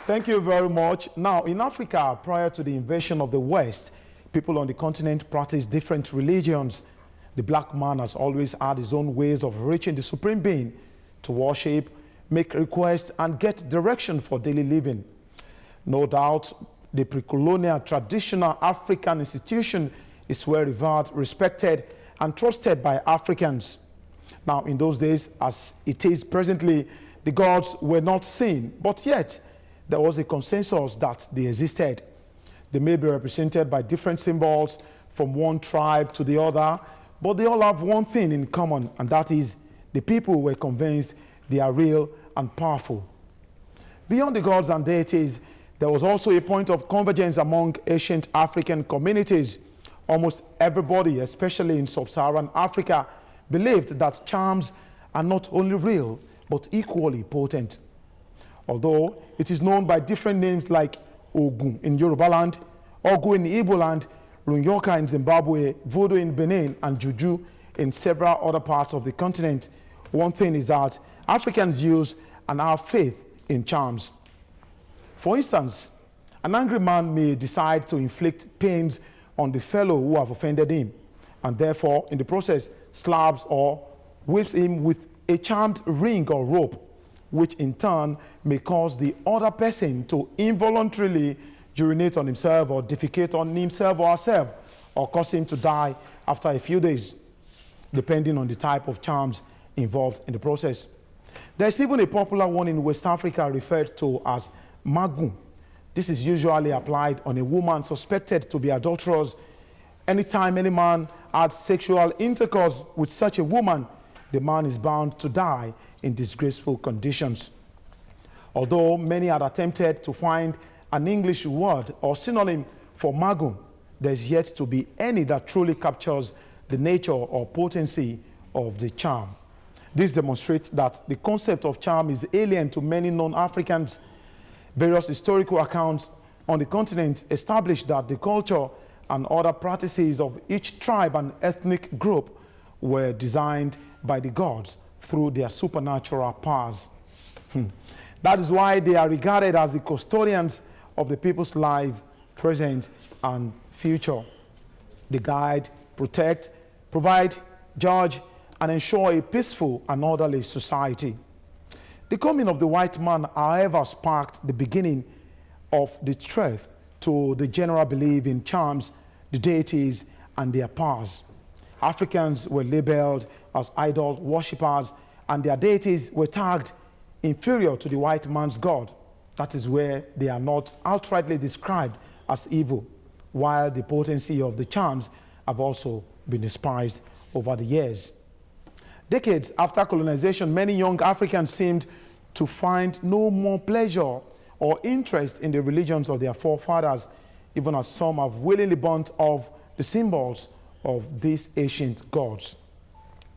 Thank you very much. Now, in Africa, prior to the invasion of the West, people on the continent practiced different religions. The black man has always had his own ways of reaching the supreme being to worship, make requests, and get direction for daily living. No doubt, the pre-colonial traditional African institution is well revered, respected, and trusted by Africans. Now, in those days, as it is presently, the gods were not seen, but yet there was a consensus that they existed. They may be represented by different symbols from one tribe to the other, but they all have one thing in common, and that is the people were convinced they are real and powerful. Beyond the gods and deities, there was also a point of convergence among ancient African communities. Almost everybody, especially in sub-Saharan Africa, believed that charms are not only real, but equally potent. Although it is known by different names like Ogun in Yoruba land, Ogu in Igbo land, Runyoka in Zimbabwe, Voodoo in Benin, and Juju in several other parts of the continent, one thing is that Africans use and have faith in charms. For instance, an angry man may decide to inflict pains on the fellow who have offended him, and therefore, in the process, slaps or whips him with a charmed ring or rope, which in turn may cause the other person to involuntarily urinate on himself or defecate on himself or herself, or cause him to die after a few days, depending on the type of charms involved in the process. There's even a popular one in West Africa referred to as Magum. This is usually applied on a woman suspected to be adulterous. Anytime any man had sexual intercourse with such a woman, the man is bound to die in disgraceful conditions. Although many had attempted to find an English word or synonym for Magum, there's yet to be any that truly captures the nature or potency of the charm. This demonstrates that the concept of charm is alien to many non-Africans. Various historical accounts on the continent establish that the culture and other practices of each tribe and ethnic group were designed by the gods through their supernatural powers. That is why they are regarded as the custodians of the people's life, present, and future. They guide, protect, provide, judge, and ensure a peaceful and orderly society. The coming of the white man, however, sparked the beginning of the threat to the general belief in charms, the deities, and their powers. Africans were labeled as idol worshippers, and their deities were tagged inferior to the white man's god. That is where they are not outrightly described as evil, while the potency of the charms have also been despised over the years. Decades after colonization, many young Africans seemed to find no more pleasure or interest in the religions of their forefathers, even as some have willingly burnt off the symbols of these ancient gods.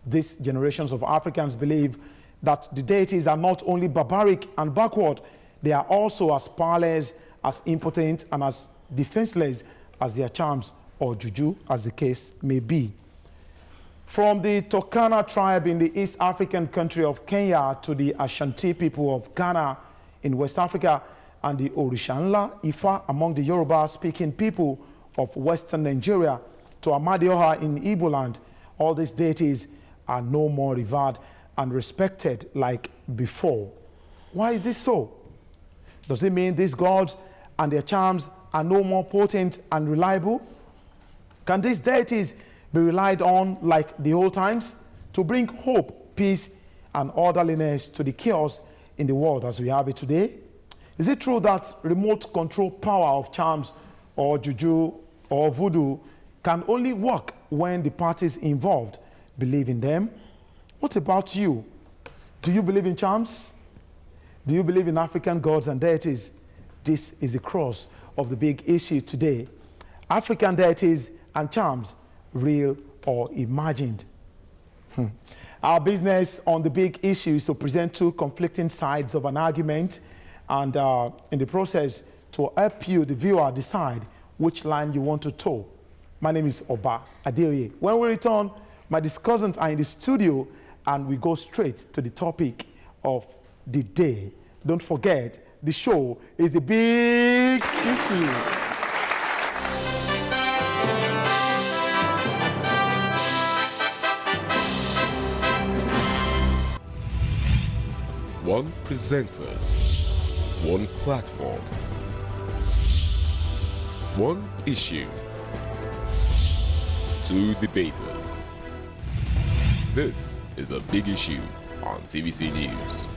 These generations of Africans believe that the deities are not only barbaric and backward, they are also as powerless, as impotent, and as defenseless as their charms or juju, as the case may be. From the Turkana tribe in the East African country of Kenya to the Ashanti people of Ghana in West Africa and the Orishanla Ifa among the Yoruba-speaking people of Western Nigeria to Amadioha in Igbo land, all these deities are no more revered and respected like before. Why is this so? Does it mean these gods and their charms are no more potent and reliable? Can these deities be relied on like the old times to bring hope, peace, and orderliness to the chaos in the world as we have it today? Is it true that remote control power of charms or juju or voodoo can only work when the parties involved believe in them? What about you? Do you believe in charms? Do you believe in African gods and deities? This is the cross of the big issue today. African deities and charms, real or imagined? Our business on the big issue is to present two conflicting sides of an argument and in the process to help you, the viewer, decide which line you want to toe. My name is Oba Adeoye. When we return, my discussants are in the studio and we go straight to the topic of the day. Don't forget, the show is a big issue. One presenter, one platform, one issue, two debaters. This is a big issue on TVC News.